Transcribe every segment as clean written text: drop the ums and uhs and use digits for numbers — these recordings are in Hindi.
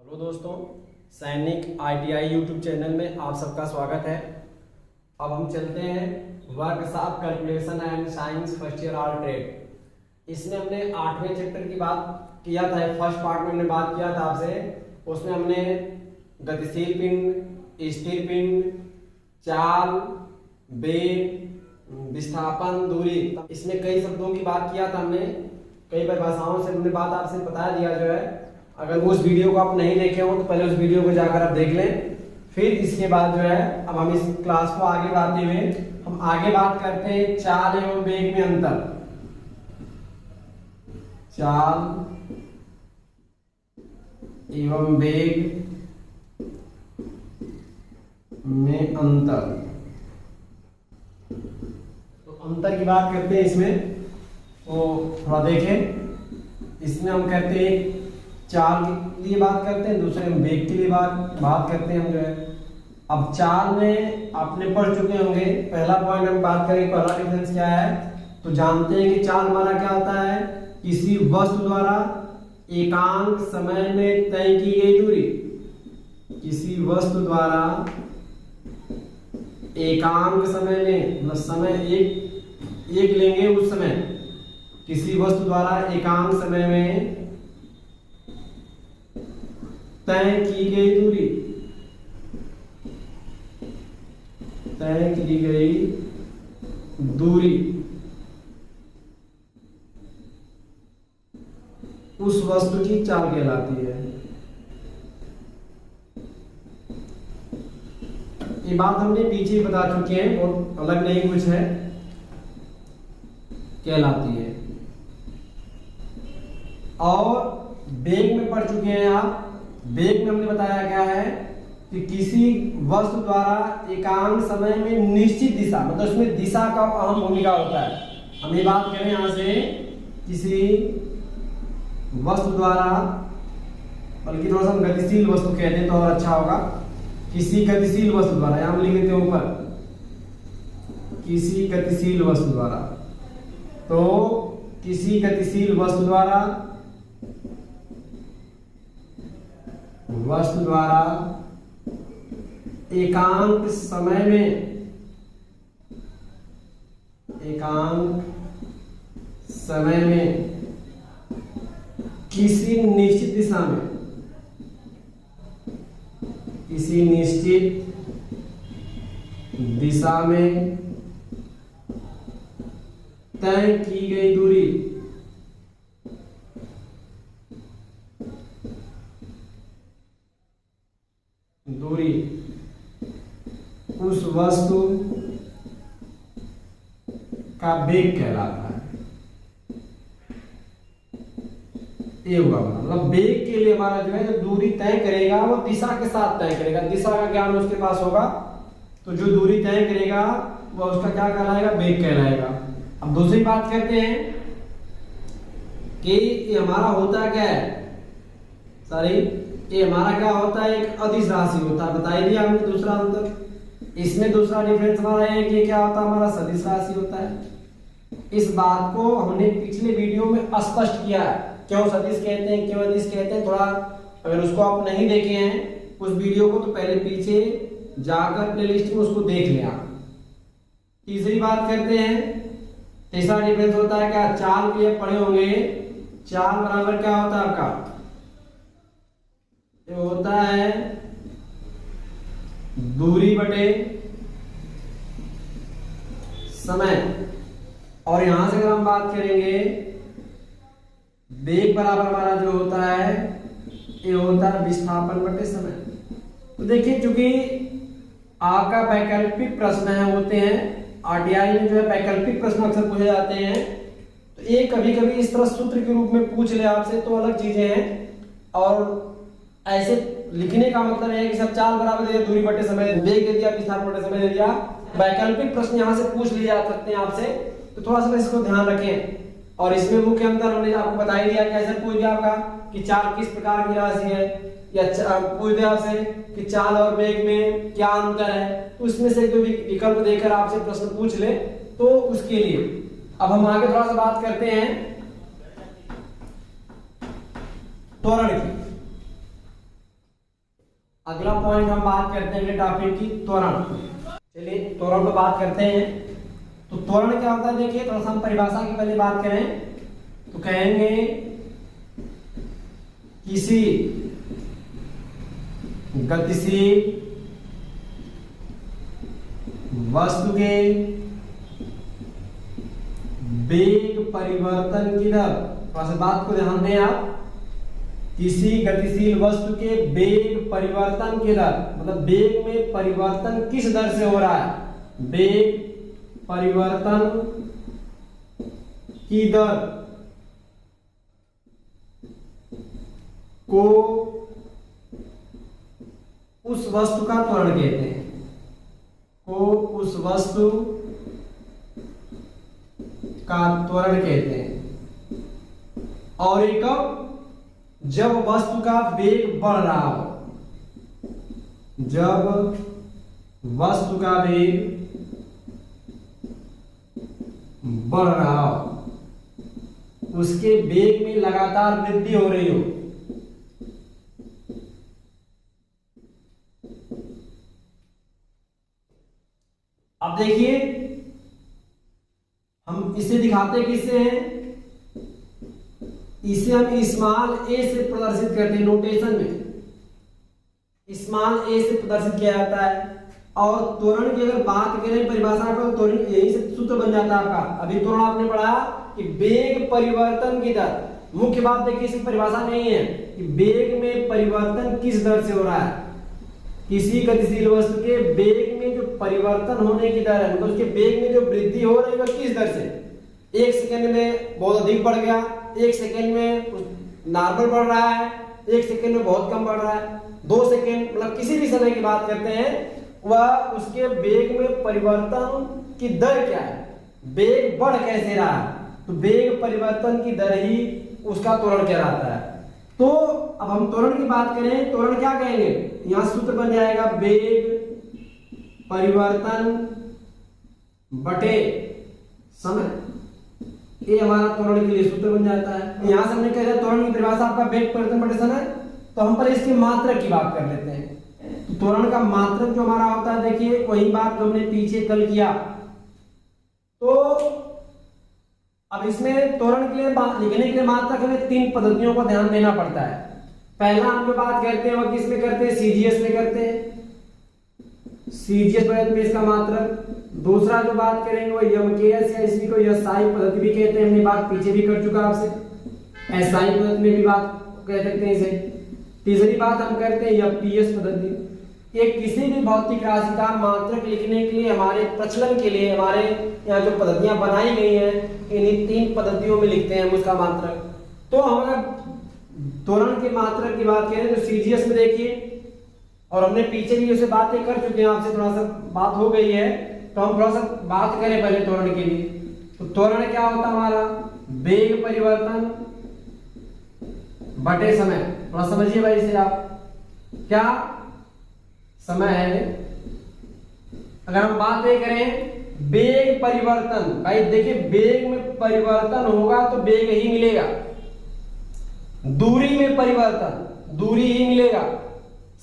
हेलो दोस्तों, सैनिक आईटीआई यूट्यूब चैनल में आप सबका स्वागत है। अब हम चलते हैं workshop calculation and science first year all trade. इसमें हमने 8वें चैप्टर की बात किया था। फर्स्ट पार्ट में हमने बात किया था आपसे, उसमें हमने गतिशील पिंड, स्थिर पिंड, चाल, वेग, विस्थापन, दूरी, इसमें कई शब्दों की बात किया था। हमने कई परिभाषाओं से हमने बात आपसे बता दिया जो है। अगर उस वीडियो को आप नहीं देखे हो तो पहले उस वीडियो को जाकर आप देख लें। फिर इसके बाद जो है अब हम इस क्लास को आगे बढ़ाते हुए हम आगे बात करते हैं चाल एवं वेग में अंतर। चाल एवं वेग में अंतर, तो अंतर की बात करते हैं इसमें। तो थोड़ा देखें, इसमें हम कहते हैं चाल के लिए बात करते हैं, दूसरे हम वेग के लिए बात करते हैं हम जो है। अब चाल में आपने पढ़ चुके होंगे, पहला पॉइंट हम बात करें, पहला डिफरेंस क्या है। तो जानते हैं कि चाल हमारा क्या होता है, किसी वस्तु द्वारा एकांक समय में तय की गई दूरी। किसी वस्तु द्वारा एकांक समय में, मतलब समय एक लेंगे उस समय, किसी वस्तु द्वारा एकांक समय में तय की गई दूरी, तय की गई दूरी उस वस्तु की चाल कहलाती है। ये बात हमने पीछे ही बता चुके हैं, बहुत अलग नहीं कुछ है, कहलाती है। और वेग में पढ़ चुके हैं आप। वेग में हमने बताया क्या है कि किसी वस्तु द्वारा एकांक समय में निश्चित दिशा, मतलब उसमें दिशा का अहम भूमिका होता है। हम ये बात करें यहां से, किसी वस्तु द्वारा, बल्कि थोड़ा सा हम गतिशील वस्तु कहते हैं तो और अच्छा होगा। किसी गतिशील वस्तु द्वारा, यहां हम लिख देते हैं ऊपर, किसी गतिशील वस्तु द्वारा। तो किसी गतिशील वस्तु द्वारा एकांक समय में किसी निश्चित दिशा में तय की गई दूरी उस वस्तु का वेग कहलाता है। ये हुआ, मतलब वेग के लिए हमारा जो है जो दूरी तय करेगा वो दिशा के साथ तय करेगा। दिशा का ज्ञान उसके पास होगा, तो जो दूरी तय करेगा वो उसका क्या कहलाएगा, वेग कहलाएगा। अब दूसरी बात करते हैं कि ये हमारा होता क्या है, ये हमारा क्या होता है, एक अदिश राशि होता है। बताइए दिया हमने दूसरा अंतर। इसमें दूसरा डिफरेंस हमारा है कि क्या होता है, हमारा सदिश राशि होता है। इस बात को हमने पिछले वीडियो में स्पष्ट किया है, क्यों सदिश कहते हैं, क्यों अदिश कहते हैं। थोड़ा अगर उसको आप नहीं देखे हैं उस वीडियो को, तो पहले पीछे जाकर प्लेलिस्ट में उसको देख लें आप। तीसरी बात करते हैं, तीसरा डिफरेंस होता है क्या, चाल के लिए पढ़े होंगे। चाल बराबर क्या होता है आपका, ये होता है दूरी बटे समय। और यहां से अगर हम बात करेंगे, वेग बराबर हमारा जो होता है ये होता है विस्थापन बटे समय। तो देखिए, चूंकि आपका वैकल्पिक प्रश्न है होते हैं आरटीआई में, जो है वैकल्पिक प्रश्न अक्सर पूछे जाते हैं, तो ये कभी कभी इस तरह सूत्र के रूप में पूछ ले आपसे तो अलग चीजें हैं, और ऐसे लिखने का मतलब है कि सब चाल बराबर दे दिया, दूरी बटे समय, वेग दे दिया, विस्थापन बटे समय दे दिया। वैकल्पिक प्रश्न यहां से पूछ लिए जा सकते हैं आपसे, तो थोड़ा सा इसको ध्यान रखें। और इसमें मुख्य अंतर हमने आपको बता ही दिया, कैसे पूछ दिया आपका कि चाल किस प्रकार की राशि है, या पूछ दिया आपसे कि चाल और वेग में क्या अंतर है। तो उसमें से कोई विकल्प देकर आपसे प्रश्न पूछ ले तो उसके लिए। अब हम आगे थोड़ा सा बात करते हैं, त्वरण की। अगला पॉइंट हम बात करते हैं टॉपिक की त्वरण। चलिए त्वरण पर बात करते हैं। तो त्वरण क्या होता है, देखिए थोड़ा सा हम परिभाषा की पहले बात करें तो कहेंगे किसी गतिशील वस्तु के वेग परिवर्तन की दर, थोड़ा सा बात को ध्यान दें आप, किसी गतिशील वस्तु के वेग परिवर्तन की दर, मतलब वेग में परिवर्तन किस दर से हो रहा है, वेग परिवर्तन की दर को उस वस्तु का त्वरण कहते हैं, को उस वस्तु का त्वरण कहते हैं। और एक जब वस्तु का वेग बढ़ रहा हो, जब वस्तु का वेग बढ़ रहा हो, उसके वेग में लगातार वृद्धि हो रही हो, अब देखिए हम इसे दिखाते किससे हैं, इसे हम स्मॉल ए से प्रदर्शित करते हैं, नोटेशन में स्मॉल ए से प्रदर्शित किया जाता है। और त्वरण की अगर बात करें परिभाषा को, त्वरण यही से सूत्र बन जाता है आपका। अभी त्वरण आपने पढ़ा कि वेग परिवर्तन की दर, मुख्य बात देखिए इसकी परिभाषा नहीं है कि वेग में परिवर्तन किस दर से हो रहा है, किसी गतिशील वस्तु के वेग में जो परिवर्तन होने की दर है, मतलब उसके वेग में जो वृद्धि हो रही है किस दर से, 1 सेकंड में बहुत अधिक बढ़ गया, 1 सेकंड में नॉर्मल बढ़ रहा है, 1 सेकंड में बहुत कम बढ़ रहा है, 2 सेकंड, मतलब किसी भी समय की बात करते हैं, वह उसके वेग में परिवर्तन की दर क्या है, वेग बढ़ कैसे रहा है, तो वेग परिवर्तन की दर ही उसका त्वरण कहलाता है। तो अब हम त्वरण की बात करें, त्वरण क्या कहेंगे, यहां सूत्र बन जाएगा वेग परिवर्तन बटे समय, ये हमारा त्वरण के लिए सूत्र बन जाता है। यहां से हमने कह दिया त्वरण की परिभाषा आपका वेग परिवर्तन बटे समय, तो हम पर इसकी मात्रक की बात कर लेते हैं। तो त्वरण का मात्रक जो हमारा होता है, देखिए वही बात जो हमने पीछे कल किया। तो अब इसमें त्वरण के लिए लिखने के लिए मात्रक हमें 3 पद्धतियों को ध्यान देना पड़ता है। पहला हम जो बात करते हैं वह किस में करते हैं, सीजीएस में करते हैं, सीजीएस पद्धति में इसका मात्रक। दूसरा जो बात करेंगे वो एमकेएस या इसी को एसआई पद्धति भी कहते हैं, हमने बात पीछे भी कर चुका आपसे, एसआई पद्धति में भी बात कह सकते हैं इसे। तीसरी बात हम करते हैं एफपीएस पद्धति। एक किसी भी भौतिक राशि का मात्रक लिखने के लिए, हमारे प्रचलन के लिए हमारे यहाँ जो पद्धतियां बनाई गई हैं, इन्हीं 3 पद्धतियों में लिखते हैं हम उसका मात्रक। तो हमारा त्वरण के मात्रक की बात करें तो सीजीएस में देखिए, और हमने पीछे भी उसे बातें कर चुके हैं, आपसे थोड़ा सा बात हो गई है, तो हम थोड़ा सा बात करें पहले त्वरण के लिए। तो त्वरण क्या होता है हमारा, वेग परिवर्तन बटे समय। थोड़ा समझिए भाई इसे आप, क्या समय है। अगर हम बात करें वेग परिवर्तन, भाई देखिए वेग में परिवर्तन होगा तो वेग ही मिलेगा, दूरी में परिवर्तन दूरी ही मिलेगा,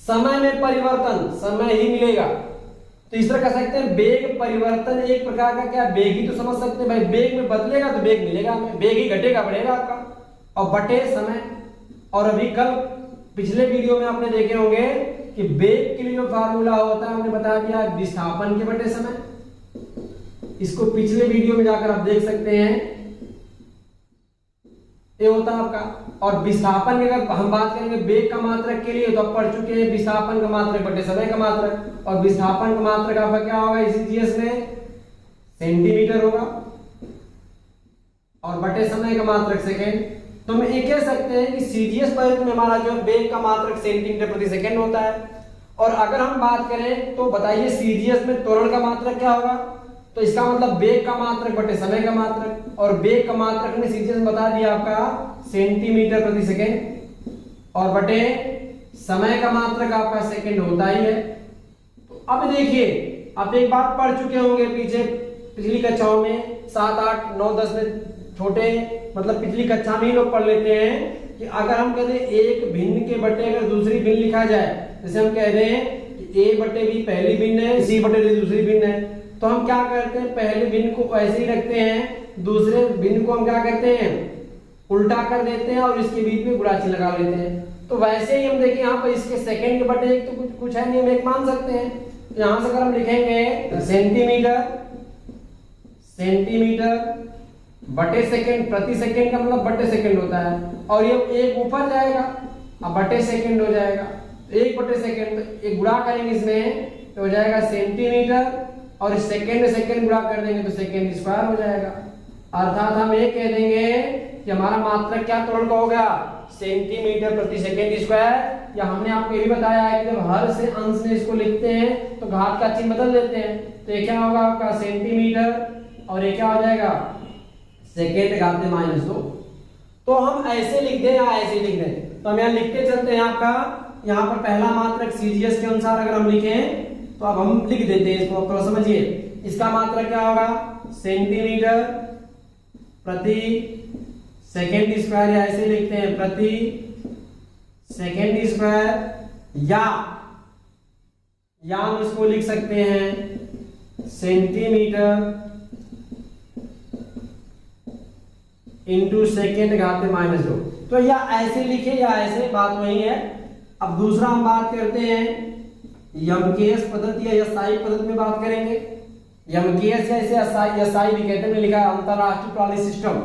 समय में परिवर्तन समय ही मिलेगा। तो इस तरह कह सकते हैं वेग परिवर्तन एक प्रकार का क्या, वेग ही तो समझ सकते हैं भाई, वेग में बदलेगा तो वेग मिलेगा हमें, वेग ही घटेगा बढ़ेगा आपका, और बटे समय। और अभी कल पिछले वीडियो में आपने देखे होंगे कि वेग के लिए जो फार्मूला होता है हमने बता दिया विस्थापन के बटे समय, इसको पिछले वीडियो में जाकर आप देख सकते हैं, ये होता है आपका। और विस्थापन की अगर हम बात करेंगे वेग का मात्रक के लिए तो आप पढ़ चुके हैं विस्थापन का मात्रक बटे समय का मात्रक, और विस्थापन का मात्रक आपका क्या होगा सीजीएस में सेंटीमीटर होगा, और बटे समय का मात्रक सेकेंड। तो हम ये कह सकते हैं कि सीजीएस पद्धति में हमारा जो वेग का मात्रक सेंटीमीटर प्रति सेकेंड होता है। और अगर हम बात करें तो बताइए सीजीएस में त्वरण का मात्रक क्या होगा, तो इसका मतलब वेग का मात्रक बटे समय का मात्रक, और वेग का मात्रक में सीजीएस में बता दिया आपका सेंटीमीटर प्रति सेकेंड, और बटे समय का मात्रक आपका सेकेंड होता ही है। तो अब देखिए आप एक बात पढ़ चुके होंगे पीछे पिछली कक्षाओं में 7, 8, 9, 10 में छोटे मतलब पिछली कक्षा में ही लोग पढ़ लेते हैं कि अगर हम कहते हैं एक भिन्न के बटे अगर दूसरी भिन्न लिखा जाए, जैसे हम कह रहे हैं कि a बटे b पहली भिन्न है, c बटे d दूसरी भिन्न है, तो हम क्या करते हैं पहले भिन्न को ऐसे ही रखते हैं, दूसरे भिन्न को हम क्या करते हैं उल्टा कर देते हैं और इसके बीच में गुणा चिन्ह लगा लेते हैं। तो वैसे ही हम देखिए यहाँ पर इसके सेकंड के बटे एक तो कुछ है नहीं, हम एक मान सकते हैं। तो यहाँ से अगर हम लिखेंगे सेंटीमीटर बटे सेकंड, प्रति सेकंड का मतलब बटे सेकंड होता है, और ये एक ऊपर जाएगा अब बटे सेकंड हो जाएगा, एक बटे सेकंड, तो एक गुणा करेंगे इसमें तो हो जाएगा सेंटीमीटर, और सेकंड सेकंड गुणा कर देंगे तो सेकंड स्क्वायर हो जाएगा। अर्थात हम ये कह देंगे कि हमारा मात्रक क्या त्वरण का हो गया सेंटीमीटर प्रति सेकंड स्क्वायर। या हमने आपको ये भी बताया है कि जब हर से अंश में इसको लिखते हैं तो घात का चिन्ह बदल देते हैं, तो ये क्या होगा आपका सेंटीमीटर और ये क्या हो जाएगा सेकंड घात में -2। तो हम ऐसे लिख दें या ऐसे लिख दें, तो हम यहाँ लिखते चलते हैं। आपका यहाँ पर पहला मात्रक सीजीएस के अनुसार अगर हम लिखें तो अब हम लिख देते हैं इसको, थोड़ा समझिए। इसका मात्रक क्या होगा सेंटीमीटर प्रति सेकेंड स्क्वायर, या ऐसे लिखते हैं प्रति सेकेंड स्क्वायर, या हम इसको लिख सकते हैं सेंटीमीटर इंटू सेकेंड घात में -2। तो या ऐसे लिखे या ऐसे, बात वही है। अब दूसरा हम बात करते हैं यमकेश पद्धति या एसआई पद्धति में बात करेंगे। यमकेश या इसे एसआई भी कहते हैं, लिखा है अंतरराष्ट्रीय प्रणाली सिस्टम,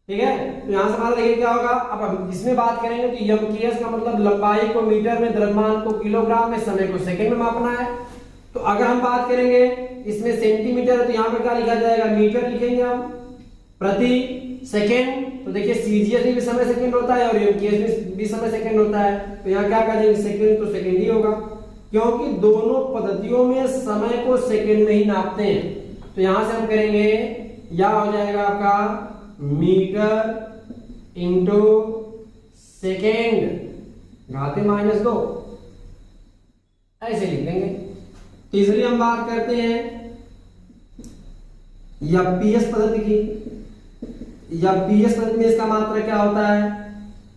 ठीक है। तो यहां से हमारा देखिए क्या होगा। अब हम इसमें बात करेंगे तो यमकेश का मतलब लंबाई को मीटर में, द्रव्यमान को किलोग्राम में, समय को सेकंड में मापना है। तो अगर हम बात करेंगे इसमें सेंटीमीटर है तो यहाँ पे क्या लिखा जाएगा मीटर लिखेंगे हम प्रति सेकेंड। तो देखिए सीजीएस में भी समय सेकंड होता है और यमकेश में भी समय सेकंड होता है, तो यहाँ क्या करेंगे सेकंड तो सेकंड ही होगा, क्योंकि दोनों पद्धतियों में समय को सेकंड में ही नापते हैं। तो यहां से हम करेंगे या हो जाएगा आपका मीटर इंटू सेकेंड घाते -2, ऐसे लिख देंगे। तीसरी हम बात करते हैं एफपीएस पद्धति की। एफपीएस पद्धति में इसका मात्रक क्या होता है।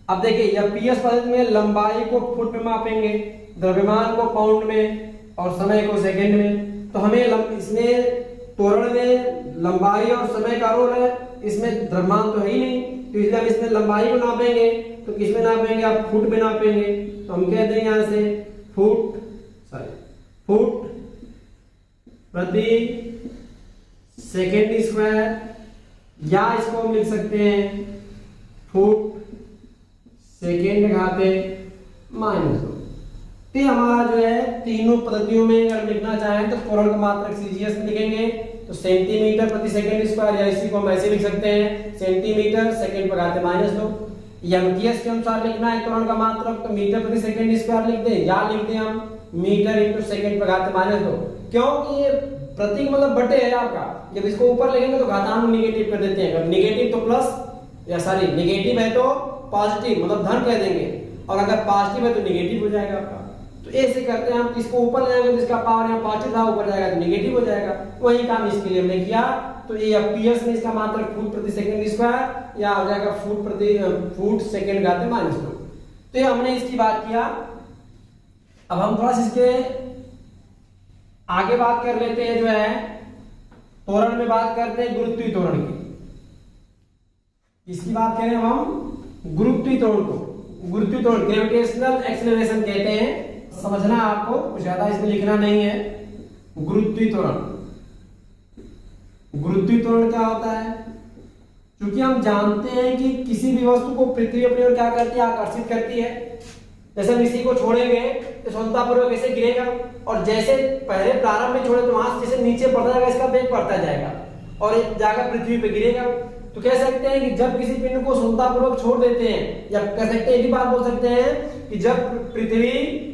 अब देखिए एफपीएस पद्धति में लंबाई को फुट में मापेंगे, द्रव्यमान को पाउंड में और समय को सेकंड में। तो हमें इसमें त्वरण में लंबाई और समय का रोल है, इसमें द्रव्यमान तो है ही नहीं, तो इसलिए हम इसमें लंबाई को नापेंगे तो किसमें नापेंगे आप फुट में नापेंगे। तो हम कहते हैं यहां से फुट प्रति सेकेंड स्क्वायर, या इसको हम लिख सकते हैं फुट सेकेंड घाते -2। तो हमारा जो है तीनों पद्धतियों में अगर लिखना चाहें तो त्वरण का मात्रक सीजीएस में लिखेंगे तो सेंटीमीटर प्रति सेकेंड स्क्वायर, या इसी को हम ऐसे लिख सकते हैं सेंटीमीटर सेकेंड पर घाते -2। एमकेएस के अनुसार लिखना है त्वरण का मात्रक तो मीटर प्रति सेकेंड स्क्वायर लिख दें, या लिख दें हम मीटर इंटू सेकेंड पर घाते -2, क्योंकि ये प्रतीक मतलब बटे है आपका। जब इसको ऊपर लिखेंगे तो घातांक निगेटिव कर देते हैं, अगर निगेटिव तो प्लस, या सॉरी निगेटिव है तो पॉजिटिव मतलब धन कह देंगे, और अगर पॉजिटिव है तो निगेटिव हो जाएगा आपका। तो ऐसे करते हैं हम, इसको ऊपर ले जाएंगे तो इसका पावर यहाँ पॉजिटिव था, ऊपर जाएगा तो निगेटिव हो जाएगा। वही काम इसके लिए हमने किया। तो ये एफपीएस में इसका मात्रक फुट प्रति सेकंड स्क्वायर, या हो जाएगा फुट सेकंड घाते -2। तो ये हमने इसकी बात किया। अब हम थोड़ा सा इसके आगे बात कर लेते हैं, जो है त्वरण में बात करते हैं गुरुत्वीय त्वरण की। इसकी बात करें हम गुरुत्वीय त्वरण को, गुरुत्वीय त्वरण ग्रेविटेशनल एक्सेलरेशन कहते हैं। समझना आपको, कुछ ज्यादा इसमें लिखना नहीं है। गुरुत्वीय त्वरण, गुरुत्वीय त्वरण क्या होता है। क्योंकि हम जानते हैं कि किसी भी वस्तु को पृथ्वी अपनी ओर क्या करती है आकर्षित करती है। जैसे हम इसी को छोड़ेंगे तो स्वतंत्रतापूर्वक ऐसे गिरेगा, और जैसे पहले प्रारंभ में छोड़े तो वहां से जैसे नीचे बढ़ता जाएगा, इसका वेग बढ़ता जाएगा और ये जाकर पृथ्वी पे गिरेगा। तो कह सकते हैं कि जब किसी पिंड को स्वतंत्रतापूर्वक छोड़ देते हैं, या कह सकते हैं, एक ही बात बोल सकते हैं कि जब पृथ्वी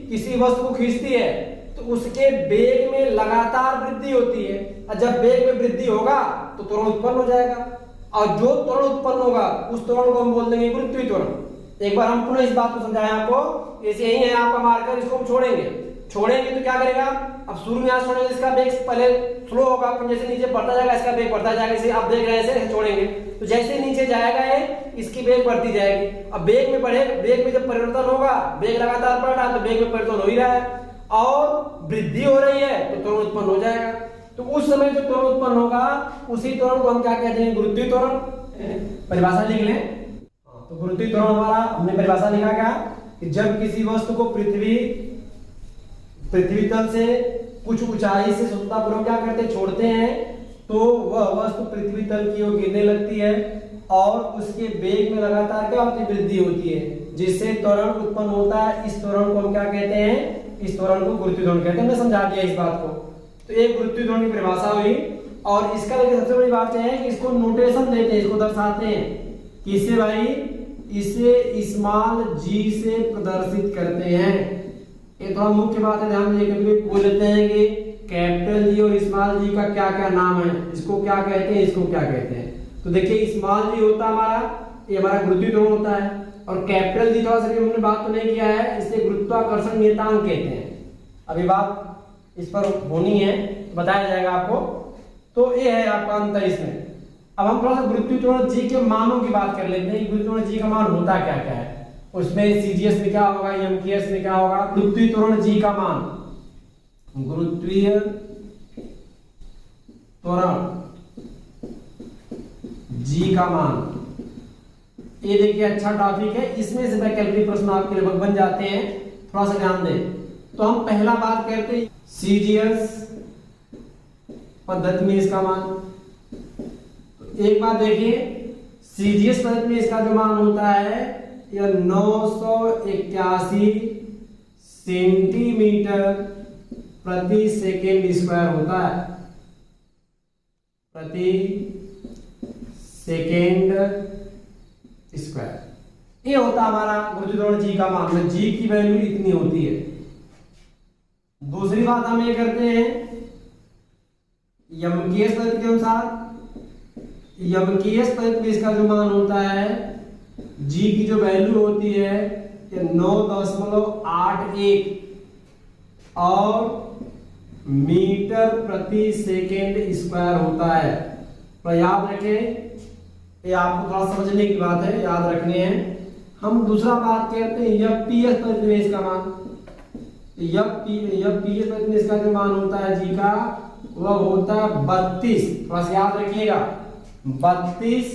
किसी वस्तु को खींचती है तो उसके वेग में लगातार वृद्धि होती है, और जब वेग में वृद्धि होगा तो त्वरण उत्पन्न हो जाएगा, और जो त्वरण उत्पन्न होगा उस त्वरण को हम बोल देंगे गुरुत्वीय त्वरण। एक बार हम पुनः इस बात को समझाएं आपको, जैसे यही है आपका मार्कर, इसको हम छोड़ेंगे छोड़ेंगे तो क्या करेगा, अब शुरू में यहाँ छोड़ेंगे इसका वेग पहले स्लो होगा, फिर जैसे नीचे बढ़ता जाएगा इसका वेग बढ़ता जाएगा। इसे आप देख रहे हैं ऐसे छोड़ेंगे तो जैसे नीचे जाएगा ये इसकी वेग बढ़ती जाएगी। अब वेग में बढ़े, वेग में जब परिवर्तन होगा, वेग लगातार बढ़ रहा है तो वेग में परिवर्तन हो ही रहा है और वृद्धि हो रही है तो त्वरण उत्पन्न हो जाएगा। तो उस समय जो त्वरण उत्पन्न होगा उसी त्वरण को हम क्या कहते हैं, गुरुत्वीय त्वरण। परिभाषा लिख लें। तो गुरुत्वीय त्वरण हमारा हमने परिभाषा लिखा क्या कि जब किसी वस्तु को पृथ्वी तल से कुछ ऊंचाई से स्वतंत्रतापूर्वक क्या करते हैं, छोड़ते हैं, तो वह वस्तु पृथ्वी तल की ओर गिरने लगती है और उसके वेग में लगातार क्या होती है, वृद्धि होती है, जिससे त्वरण उत्पन्न होता है। इस त्वरण को हम क्या कहते हैं, इस त्वरण को गुरुत्वीय त्वरण कहते हैं। हमने समझा दिया इस बात को। तो एक गुरुत्वीय त्वरण की परिभाषा हुई और इसका लेकिन सबसे बड़ी बात है कि इसको नोटेशन देते हैं, इसको दर्शाते हैं किससे भाई, इसे स्मॉल जी से प्रदर्शित करते हैं। ये थोड़ा मुख्य बात है, ध्यान दीजिए। कभी बोल लेते हैं कि कैपिटल जी और स्मॉल जी का क्या क्या नाम है, इसको क्या कहते हैं, इसको क्या कहते हैं। तो देखिए स्मॉल जी होता है हमारा, ये हमारा गुरुत्वीय त्वरण होता है, और कैपिटल जी थोड़ा सा भी हमने बात तो नहीं किया है, इसे गुरुत्वाकर्षण नियतांक कहते हैं। अभी बात इस पर होनी है, बताया जाएगा आपको। तो ये है आपका अंतर इसमें। अब हम थोड़ा सा गुरुत्वीय त्वरण जी के मानों की बात कर लेते हैं। गुरुत्वीय त्वरण जी का मान होता क्या क्या है, उसमें सीजीएस में क्या होगा, एमकेएस में क्या होगा। गुरुत्वीय त्वरण जी का मान, गुरुत्वीय त्वरण जी का मान, ये देखिए अच्छा टॉपिक है, इसमें से वैकल्पिक प्रश्न आपके लगभग बन जाते हैं, थोड़ा सा ध्यान दें। तो हम पहला बात करते हैं सीजीएस पद्धति में इसका मान। तो एक बात देखिए, सीजीएस पद्धति में इसका जो मान होता है यह 981 सेंटीमीटर प्रति सेकेंड स्क्वायर होता है, प्रति सेकेंड स्क्वायर। ये होता हमारा गुरुत्वीय त्वरण जी का मान, में जी की वैल्यू इतनी होती है। दूसरी बात हम ये करते हैं एमकेएस पद्धति के अनुसार, एमकेएस पद्धति में इसका जो मान होता है, जी की जो वैल्यू होती है ये 9.81 और मीटर प्रति सेकेंड स्क्वायर होता है। तो याद रखें, ये आपको थोड़ा समझने की बात है, याद रखने हैं। हम दूसरा बात करते हैं एफपीएस पद्धति में इसका मान। एफपीएस पद्धति में इसका जो मान होता है जी का, वह होता है 32, थोड़ा सा याद रखिएगा, 32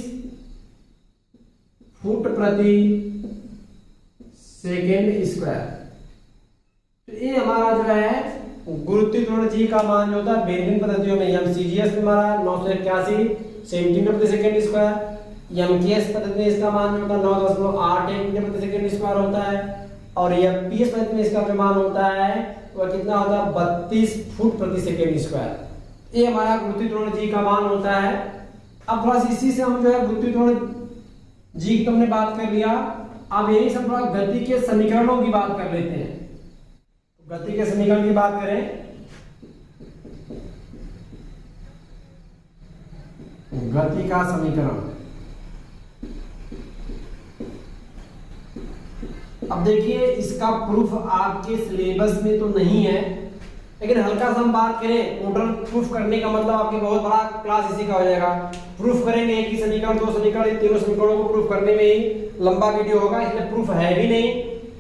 फुट प्रति सेकेंड स्क्वायर। तो ये हमारा जो है गुरुत्वीय त्वरण जी का मान जो होता है विभिन्न पद्धतियों में, सीजीएस में हमारा 981 सेंटीमीटर प्रति सेकेंड स्क्वायर, एमकेएस पद्धति में इसका मान जो होता है 9.81 मीटर प्रति सेकेंड स्क्वायर होता है, और एफपीएस पद्धति में इसका जो मान होता है वह कितना होता है 32 फुट प्रति सेकेंड स्क्वायर। ये हमारा गुरुत्वीय त्वरण जी का मान होता है। अब थोड़ा सा इसी से हम जो है गुरुत्वीय त्वरण जी की तो हमने बात कर लिया, अब यही सब थोड़ा गति के समीकरणों की बात कर लेते हैं। गति के समीकरण की बात करें, गति का समीकरण। अब देखिए इसका प्रूफ आपके सिलेबस में तो नहीं है, लेकिन हल्का सा हम बात करें, मॉडल प्रूफ करने का मतलब आपके बहुत बड़ा क्लास इसी का हो जाएगा। प्रूफ करेंगे एक ही समीकरण, दो समीकरण, तीनों समीकरणों को प्रूफ करने में ही लंबा वीडियो होगा, इसलिए प्रूफ है भी नहीं।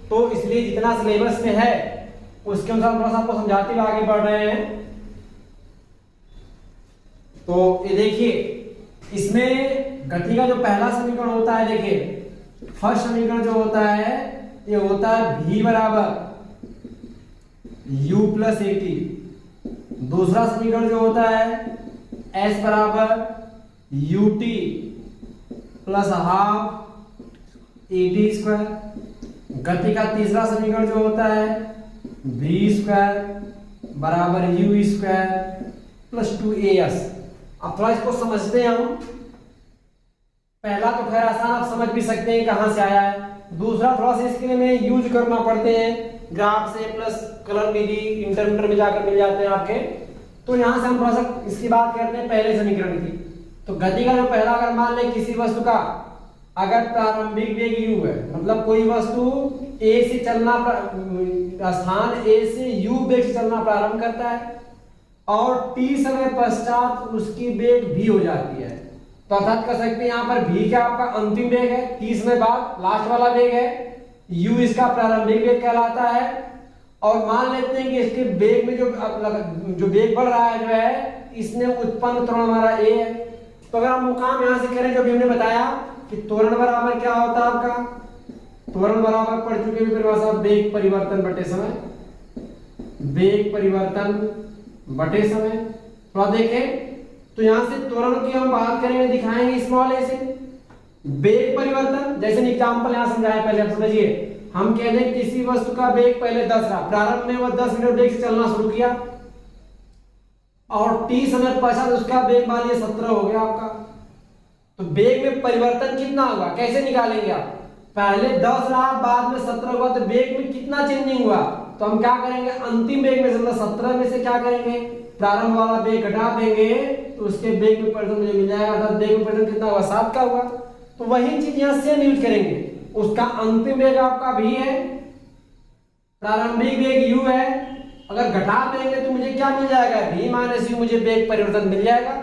तो इसलिए जितना सिलेबस में है उसके अनुसार थोड़ा सा आपको समझाते हुए आगे बढ़ रहे हैं। तो ये देखिए इसमें गति का जो पहला समीकरण होता है, देखिए फर्स्ट समीकरण जो होता है ये होता है v बराबर u प्लस ए टी। दूसरा समीकरण जो होता है s बराबर u T plus half A T square. गति का तीसरा समीकरण जो होता है v स्क्वायर बराबर u स्क्वायर प्लस 2as। अब थोड़ा इसको समझते हैं हम। पहला तो खैर आसान, आप समझ भी सकते हैं कहां से आया है। दूसरा थोड़ा सा इसके लिए में यूज करना पड़ते हैं, ग्राफ से प्लस कलर विधि इंटरमीडिएट में जाकर मिल जाते हैं आपके। तो यहां से हम थोड़ा सा इसकी बात करते हैं पहले समीकरण की। तो गति का जो पहला अगर मान लें किसी वस्तु का अगर प्रारंभिक वेग u है, मतलब कोई वस्तु a से चलना स्थान a से u वेग से चलना प्रारंभ करता है और t समय पश्चात उसकी वेग v हो जाती है, तो अर्थात कर सकते हैं यहाँ पर v क्या आपका अंतिम वेग है, t समय बाद लास्ट वाला वेग है, u इसका प्रारंभिक वेग कहलाता है। और मान लेते हैं कि इसके वेग में जो वेग बढ़ रहा है जो है, इसने उत्पन्न त्वरण हमारा a है। तो अगर हम काम यहाँ से करें, जो भी हमने बताया कि त्वरण बराबर क्या होता है आपका, त्वरण बराबर पढ़ चुके हैं परिभाषा, वेग परिवर्तन बटे समय, वेग परिवर्तन बटे समय। थोड़ा देखें तो यहाँ से त्वरण की हम बात करेंगे, दिखाएंगे स्मॉल ए से। वेग परिवर्तन जैसे एग्जांपल यहाँ समझाया, पहले आप समझिए, हम कह दें किसी वस्तु का वेग पहले 10 रहा, प्रारंभ में वह 10 मीटर वेग से चलना शुरू किया और t समय पश्चात उसका वेग मान लीजिए 17 हो गया आपका। तो वेग में परिवर्तन कितना होगा, कैसे निकालेंगे आप, पहले 10 रहा बाद में 17 हुआ, तो वेग में कितना चेंजिंग हुआ, तो हम क्या करेंगे अंतिम वेग में से, मतलब 17 में से क्या करेंगे प्रारंभ वाला वेग घटा देंगे, तो उसके वेग में परिवर्तन मुझे मिल जाएगा, अर्थात वेग में परिवर्तन कितना हुआ 7 का हुआ। तो वही चीज यहाँ सेम यूज करेंगे, उसका अंतिम वेग आपका v है, प्रारंभिक वेग u है, अगर घटा देंगे तो मुझे क्या मिल जाएगा v माइनस u, मुझे वेग परिवर्तन मिल जाएगा।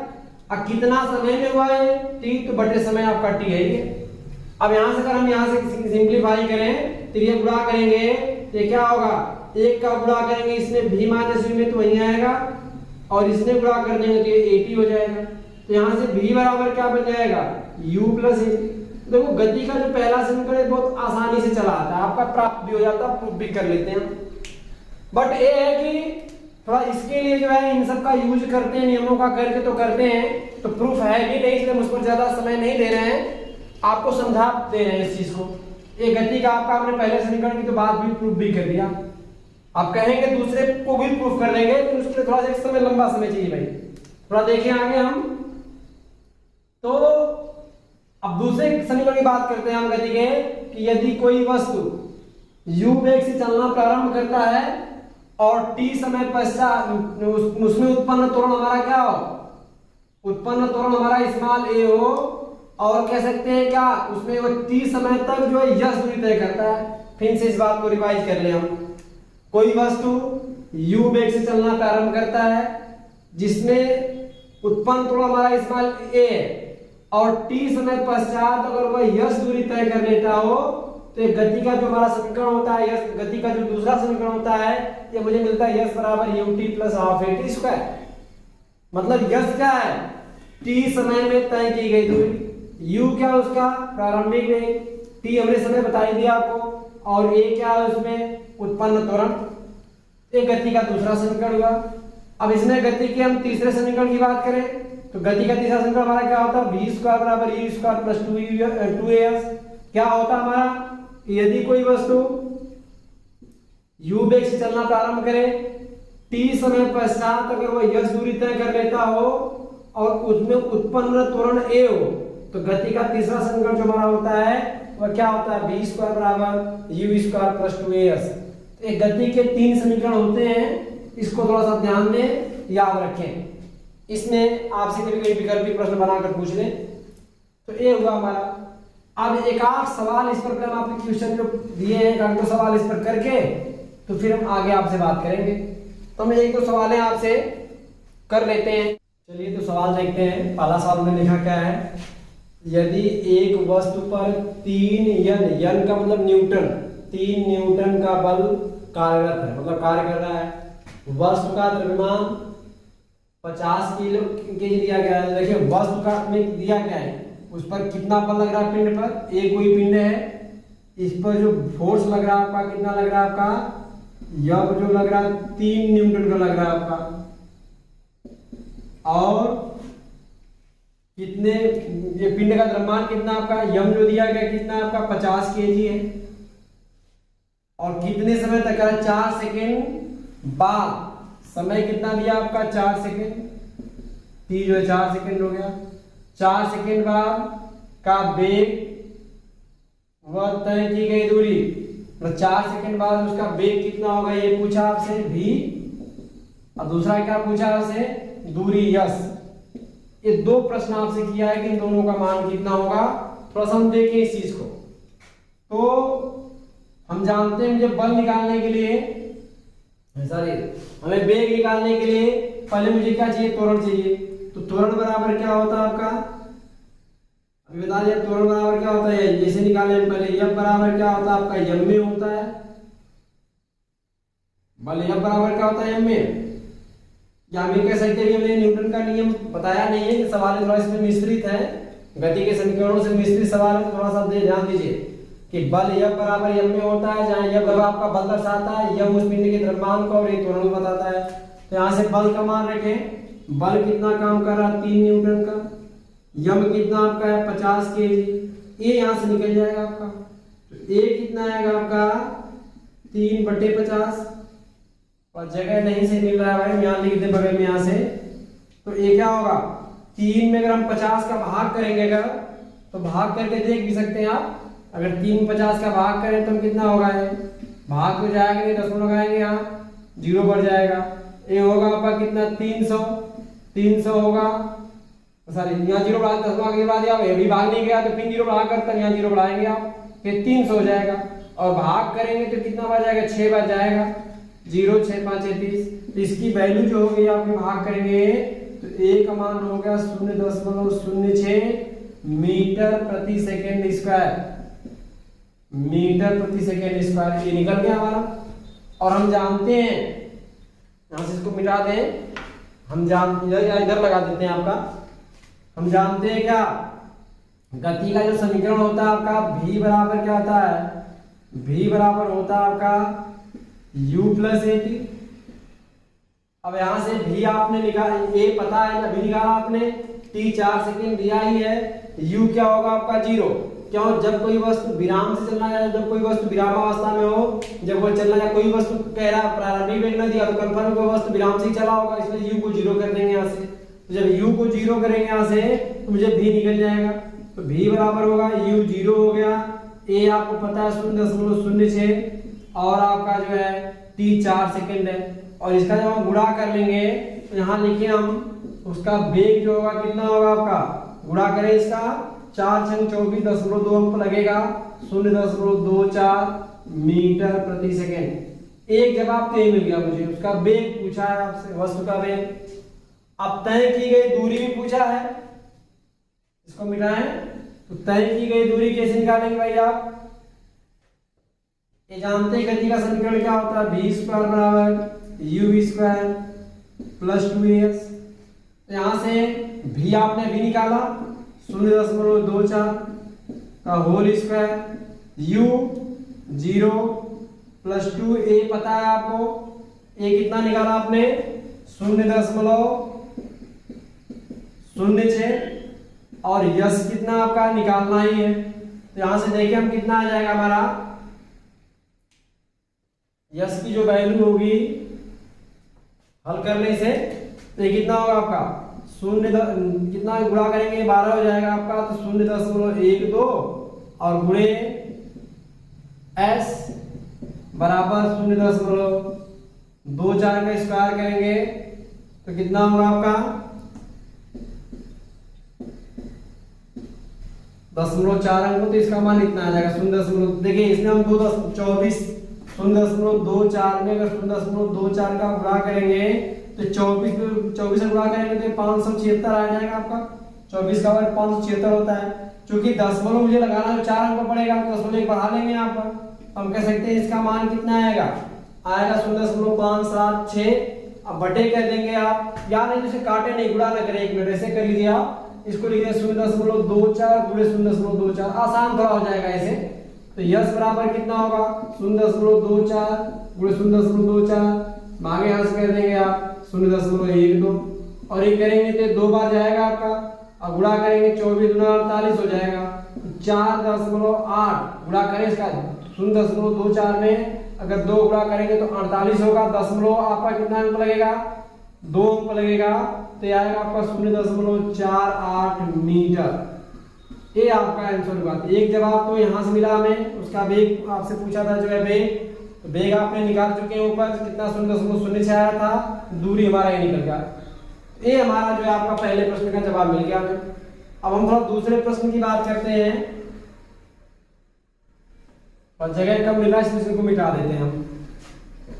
अब कितना समय में हुआ है t, तो बटे समय आपका t है ये। अब यहाँ से अगर हम यहाँ से सिंप्लीफाई करें तो ये गुणा करेंगे तो ये क्या होगा, एक का गुणा करेंगे इसमें v माइनस u में तो वही आएगा, और इसने गुणा कर देंगे तो ये 80 हो जाएगा। तो यहाँ से v बराबर क्या बन जाएगा u प्लस 80। देखो गति का जो पहला समीकरण है बहुत आसानी से चला आता है, आपका प्राप्त भी हो जाता है, प्रूफ भी कर लेते हैं। बट ये है कि थोड़ा इसके लिए जो है इन सब का यूज करते हैं, नियमों का करके तो करते हैं, तो प्रूफ है भी नहीं, इसलिए मुझ पर ज्यादा समय नहीं दे रहे हैं, आपको समझा दे रहे हैं इस चीज को। ये गति का आपका हमने पहले समीकरण की तो बात भी प्रूफ भी कर दिया, आप कहेंगे दूसरे को भी प्रूफ कर देंगे, तो उसके लिए थोड़ा सा समय लंबा समय चाहिए भाई। थोड़ा देखें आगे हम, तो अब दूसरे समीकरण की बात करते हैं हम गति के, कि यदि कोई वस्तु u वेग से चलना प्रारंभ करता है और t समय पश्चात उसमें उत्पन्न त्वरण हमारा क्या हो, उत्पन्न त्वरण हमारा स्मॉल a हो, और कह सकते हैं क्या उसमें वो t समय तक जो है यश दूरी तय करता है। फिर से इस बात को रिवाइज कर ले हम, कोई वस्तु u वेग से चलना प्रारंभ करता है जिसमें उत्पन्न त्वरण हमारा स्मॉल a है, और t समय पश्चात अगर वह यश दूरी तय कर लेता हो, तो गति का जो हमारा समीकरण होता है, यश गति का जो दूसरा समीकरण होता है, ये मुझे मिलता है यश बराबर ut plus half at square. मतलब यश क्या है, t समय में तय की गई दूरी, u क्या उसका प्रारंभिक वेग, t हमने समय बता ही दिया आपको, और a क्या है उसमें उत्पन्न त्वरण, ये गति का दूसरा समीकरण हुआ। अब इसमें गति के हम तीसरे समीकरण की बात करें, तो गति का तीसरा समीकरण हमारा क्या होता है, v स्क्वायर बराबर u स्क्वायर प्लस 2as। क्या होता हमारा, यदि कोई वस्तु u वेग से चलना प्रारंभ करे, t समय पश्चात अगर वह यश दूरी तय कर लेता हो और उसमें उत्पन्न त्वरण a हो, तो गति का तीसरा समीकरण जो हमारा होता है वह क्या होता है, v स्क्वायर बराबर u स्क्वायर प्लस 2as। तो एक गति के 3 समीकरण होते हैं, इसको थोड़ा सा ध्यान में याद रखें, इसमें आपसे कभी कभी विकल्पित प्रश्न बनाकर पूछ ले। तो ये हुआ हमारा। अब एक आध सवाल इस पर हम आपके क्वेश्चन जो दिए हैं, एक दो सवाल इस पर करके तो फिर हम आगे आपसे बात करेंगे। तो हम एक दो सवाल आपसे कर लेते हैं। चलिए तो सवाल देखते हैं। पहला सवाल में लिखा क्या है, यदि एक वस्तु पर 3 का मतलब न्यूटन, 3 न्यूटन का बल कार्यरत है, मतलब कार्य कर रहा है, वस्तु का द्रव्यमान 50 किलो केजी दिया गया है। देखिए वस्तु का में दिया गया है, उस पर कितना बल लग रहा है पिंड पर, एक कोई पिंड है, इस पर जो फोर्स लग रहा है आपका कितना लग रहा है आपका, यह जो लग रहा है 3 न्यूटन का लग रहा है आपका, और कितने ये पिंड का द्रव्यमान कितना आपका, यम जो दिया गया कितना आपका 50 केजी है, और कितने समय तक है 4 सेकेंड बाद, समय कितना दिया आपका 4 सेकेंड, t जो है 4 सेकेंड हो गया, 4 सेकेंड बाद का वेग वह तय की गई दूरी, मतलब 4 सेकेंड बाद उसका वेग कितना होगा ये पूछा आपसे v, और दूसरा क्या पूछा आपसे दूरी यश। ये 2 प्रश्न आपसे किया है कि इन दोनों का मान कितना होगा, थोड़ा सा हम देखें इस चीज को। तो हम जानते हैं मुझे बल निकालने के लिए, सॉरी हमें वेग निकालने के लिए पहले मुझे क्या चाहिए, त्वरण चाहिए। तो त्वरण बराबर क्या होता है आपका, अभी बता दिया त्वरण बराबर क्या होता है, जैसे निकाले हम पहले F बराबर क्या होता है आपका m में होता है, बल F बराबर क्या होता है m में। या हम ये कह सकते हैं कि हमने न्यूटन का नियम बताया नहीं है कि सवाल थोड़ा इसमें मिश्रित है, गति के समीकरणों से मिश्रित सवाल है, तो थोड़ा सा ध्यान दीजिए कि बल F बराबर m में होता है, जहाँ F आपका बल दर्शाता है, m उस पिंड के द्रव्यमान को और ये त्वरण बताता है। तो यहाँ से बल का मान रखें, बल कितना काम कर रहा है 3 न्यूटन का, यम कितना आपका है 50 केजी, ए यहाँ से निकल जाएगा आपका। तो ए कितना आएगा आपका 3/50, और जगह नहीं से मिल रहा है भाई, यहाँ लिख दे बगल में यहाँ से। तो ए क्या होगा 3 में अगर हम 50 का भाग करेंगे अगर, तो भाग करके देख भी सकते हैं आप, अगर 3 में 50 का भाग करें तो कितना होगा, ये भाग तो जाएगा नहीं, दशमलव लगाएंगे यहाँ 0 बढ़ जाएगा। ए होगा आपका कितना 300 होगा, सॉरी यहाँ 0 बढ़ा 10 के बाद ये भी भाग नहीं गया तो फिर 0 बढ़ा कर तब यहाँ 0 बढ़ाएंगे आप, फिर 300 हो जाएगा, और भाग करेंगे तो कितना बढ़ जाएगा 6 बढ़ जाएगा, 0 6 5 30। तो इसकी वैल्यू जो होगी आपके भाग करेंगे तो ए का मान हो गया 0.06 मीटर प्रति सेकेंड स्क्वायर, मीटर प्रति सेकेंड स्क्वायर, ये निकल गया हमारा। और हम जानते हैं, यहां से इसको मिटा दें, हम इधर लगा देते हैं आपका, हम जानते हैं क्या गति का जो समीकरण होता है आपका v बराबर क्या होता है, v बराबर होता है आपका u + at। अब यहां से v आपने निकाला, a पता है ना, v निकाला आपने, t 4 सेकंड दिया ही है, u क्या होगा आपका 0। क्यों, जब कोई वस्तु विराम से चलना है, जब कोई वस्तु विरामावस्था में हो, जब वो चलना है, कोई वस्तु कह रहा प्रारंभिक वेग न दिया तो कंफर्म कोई वस्तु विराम से ही चला होगा, इसलिए u को 0 कर देंगे यहाँ से। तो जब u को 0 करेंगे यहाँ से तो मुझे v निकल जाएगा, तो v बराबर होगा u 0 हो गया, a आपको पता है 0.06 और आपका जो है t 4 सेकंड है, और इसका जब हम गुणा कर लेंगे तो यहाँ लिखे हम उसका वेग जो होगा कितना होगा आपका, गुणा करें इसका 4 × 24 0.2 अंक लगेगा 0.24 मीटर प्रति सेकेंड। एक जवाब तो ये मिल गया मुझे, उसका वेग पूछा है आपसे, वस्तु का वेग। अब तय की गई दूरी भी पूछा है, इसको मिटाएं तो तय की गई दूरी कैसे निकालेंगे भाई आप, ये जानते हैं गति का समीकरण क्या होता है, v² बराबर uv² + 2as। तो यहाँ से v आपने v निकाला 0.24 का होल स्क्वायर, u 0 + 2a पता है आपको, a कितना निकाला आपने 0.06 और यश कितना आपका निकालना ही है। तो यहां से देखिए हम कितना आ जाएगा हमारा, यश की जो वैल्यू होगी हल करने से तो ये कितना होगा आपका 0 कितना गुणा करेंगे 12 हो जाएगा आपका, तो 0.12 और गुणे s बराबर 0.24 का स्क्वायर करेंगे तो कितना होगा आपका 0.4 अंक, तो इसका मान इतना आ जाएगा 0. देखिए इसमें हम 0.24 में अगर 0.24 का गुणा करेंगे तो 24 से गुणा करेंगे तो 576 आ जाएगा आपका, 24 का वर्ग 576 होता है। क्योंकि दशमलव मुझे लगाना है 4 अंक पड़ेगा तो दशमलव बढ़ा लेंगे यहाँ पर, हम कह सकते हैं इसका मान कितना आएगा 0.576। अब बटे कह देंगे आप, या नहीं जैसे काटे नहीं गुणा न करें, 1 मिनट ऐसे कर लीजिए आप, इसको लिखिए 0.24 गुणे 0.24, आसान थोड़ा हो जाएगा ऐसे। तो यश बराबर कितना होगा 0.24 गुणे 0.24, आगे यहाँ से कर देंगे आप 0.12 और ये करेंगे तो 2 बार जाएगा आपका, और गुणा करेंगे 24 गुना 48 हो जाएगा, 4.8 गुणा करें इसका 0.24 में अगर 2 गुणा करेंगे तो 48 होगा, दशमलव आपका कितना अंक लगेगा 2 अंक लगेगा, तो यह आएगा आपका 0.48 मीटर। ये आपका आंसर हुआ। एक जवाब तो यहाँ से मिला हमें, उसका वेग आपसे पूछा था जो है वेग, तो वेग आपने निकाल चुके हैं ऊपर कितना 0.06 आया था, दूरी हमारा ये निकल गया। ये हमारा जो है आपका पहले प्रश्न का जवाब मिल गया हमें। अब हम थोड़ा दूसरे प्रश्न की बात करते हैं। और जगह कम मिला इसलिए इसको मिटा देते हैं हम।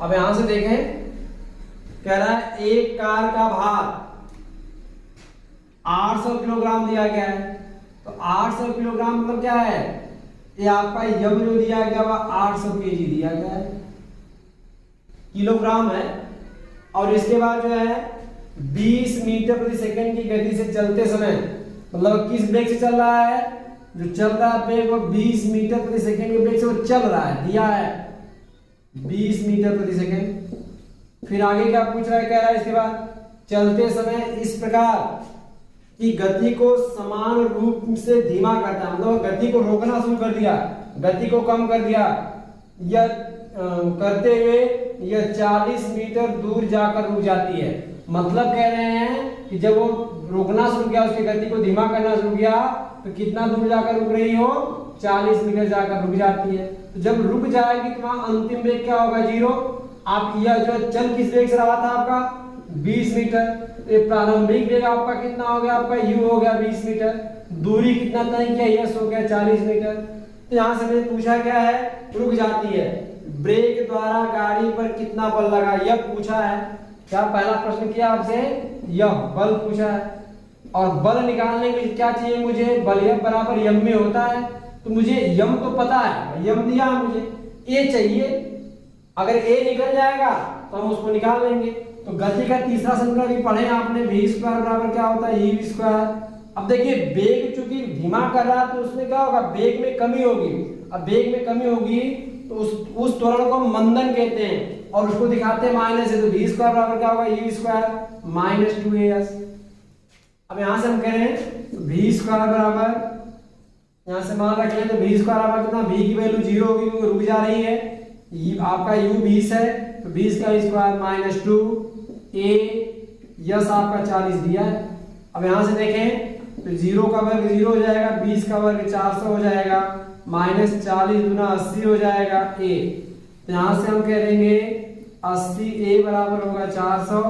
अब यहां से देखें, कह रहा है एक कार का भार 800 किलोग्राम दिया गया है। तो 800 किलोग्राम मतलब क्या है, ये आपका यम जो दिया गया वह 800 केजी दिया गया है, किलोग्राम है। और इसके बाद जो है 20 मीटर प्रति सेकंड की गति से चलते समय, मतलब किस वेग से चल रहा है, जो चल रहा है वेग वो 20 मीटर प्रति सेकंड के वेग से वो चल रहा है, दिया है 20 मीटर प्रति सेकंड। फिर आगे क्या पूछ रहा है, कह रहा है इसके बाद चलते समय इस प्रकार की गति को समान रूप से धीमा करता है, मतलब गति को रोकना शुरू कर दिया, गति को कम कर दिया, यह करते हुए यह 40 मीटर दूर जाकर रुक जाती है। मतलब कह रहे हैं कि जब वो रोकना शुरू किया, उसकी गति को धीमा करना शुरू किया, तो कितना दूर जाकर रुक रही हो, 40 मीटर जाकर रुक जाती है। तो जब रुक जाएगी तो वहां अंतिम वेग क्या होगा, 0। आप यह जो चल किस वेग से रहा था आपका 20 मीटर, तो प्रारंभिक वेग आपका कितना हो गया, आपका u हो गया 20 मीटर, दूरी कितना तय किया, यस हो गया 40 मीटर। तो यहां से मैंने पूछा क्या है, रुक जाती है, ब्रेक द्वारा गाड़ी पर कितना बल लगा, यह पूछा है। क्या पहला प्रश्न किया आपसे, यह बल पूछा है। और बल निकालने के लिए क्या चाहिए मुझे, बल F बराबर यम में होता है। तो मुझे यम तो पता है, यम दिया है, मुझे ए चाहिए। अगर ए निकल जाएगा तो हम उसको निकाल लेंगे। तो गति का तीसरा समीकरण भी पढ़े आपने, v स्क्वायर बराबर क्या होता है, e v स्क्वायर। अब देखिए वेग चूंकि धीमा कर रहा है तो उसमें क्या होगा, वेग में कमी होगी। अब वेग में कमी होगी तो उस त्वरण को हम मंदन कहते हैं और उसको दिखाते हैं माइनस से। तो v स्क्वायर बराबर क्या होगा, e v square minus 2as। अब यहां से हम कह रहे हैं तो v स्क्वायर बराबर, यहां से मान रख लें तो v स्क्वायर बराबर कितना, v की वैल्यू 0 होगी क्योंकि रुक जा रही है। आपका u 20 है तो 20 का स्क्वायर माइनस 2 a, यस आपका 40 दिया है। अब यहां से देखें तो 0 का वर्ग 0 हो जाएगा, 20 का वर्ग 400 हो जाएगा, माइनस 40 गुना 80 हो जाएगा a। तो यहां से हम कह देंगे 80 a बराबर होगा 400।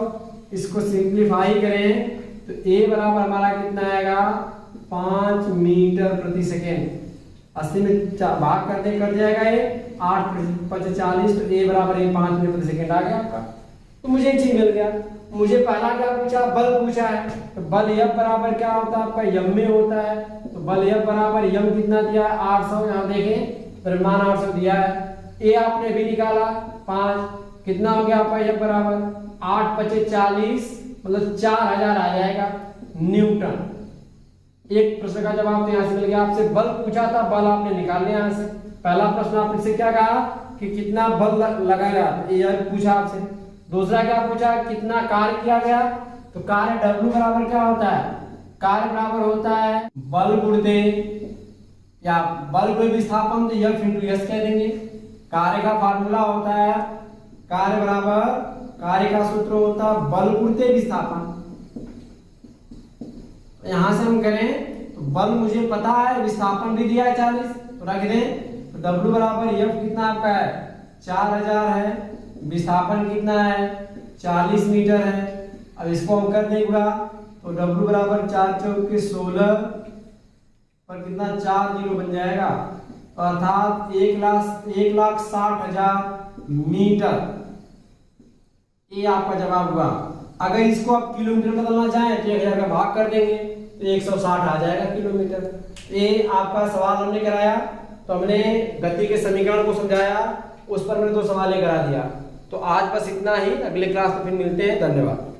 इसको सिंप्लीफाई करें तो a बराबर हमारा कितना आएगा, 5 मीटर प्रति सेकेंड। 80 में भाग करते कर जाएगा ये 8 × 40, तो a बराबर 5 मीटर प्रति सेकेंड आ गया आपका। तो मुझे एक चीज मिल गया। मुझे पहला क्या पूछा, बल पूछा है। तो बल F बराबर क्या होता है, आपका यम में होता है। तो बल F बराबर यम कितना दिया है, 800। यहाँ देखें परिमाण 800 दिया है। ए आपने भी निकाला 5, कितना हो गया आपका F बराबर 8 × 5 = 40, मतलब 4000 आ जाएगा न्यूटन। एक प्रश्न का जवाब तो यहाँ से मिल गया। आपसे बल पूछा था, बल आपने निकाल लिया यहाँ से। पहला प्रश्न आपसे क्या कहा कि कितना बल लगाया, यह पूछा आपसे। दूसरा क्या पूछा, कितना कार्य किया गया। तो कार्य W बराबर क्या होता है, कार्य बराबर होता है बल गुणित या बल कोई विस्थापन तो F × S कह देंगे। कार्य का फार्मूला होता है, कार्य बराबर, कार्य का सूत्र होता है बल गुणित विस्थापन। यहां से हम करें तो बल मुझे पता है, विस्थापन भी दिया है 40, तो रख दें। तो W बराबर F कितना आपका है, 4000 है, विस्थापन कितना है 40 मीटर है। अब इसको हम कर दें गुणा, तो W बराबर 4 × 4 = 16 पर कितना 4 0 बन जाएगा, अर्थात 1,60,000 मीटर। ये आपका जवाब हुआ। अगर इसको आप किलोमीटर में बदलना चाहें तो 1000 का भाग कर देंगे तो 160 आ जाएगा किलोमीटर। ये आपका सवाल हमने कराया, तो हमने गति के समीकरण को समझाया, उस पर मैंने 2 सवाल करा दिया। तो आज बस इतना ही, अगले क्लास में फिर मिलते हैं। धन्यवाद।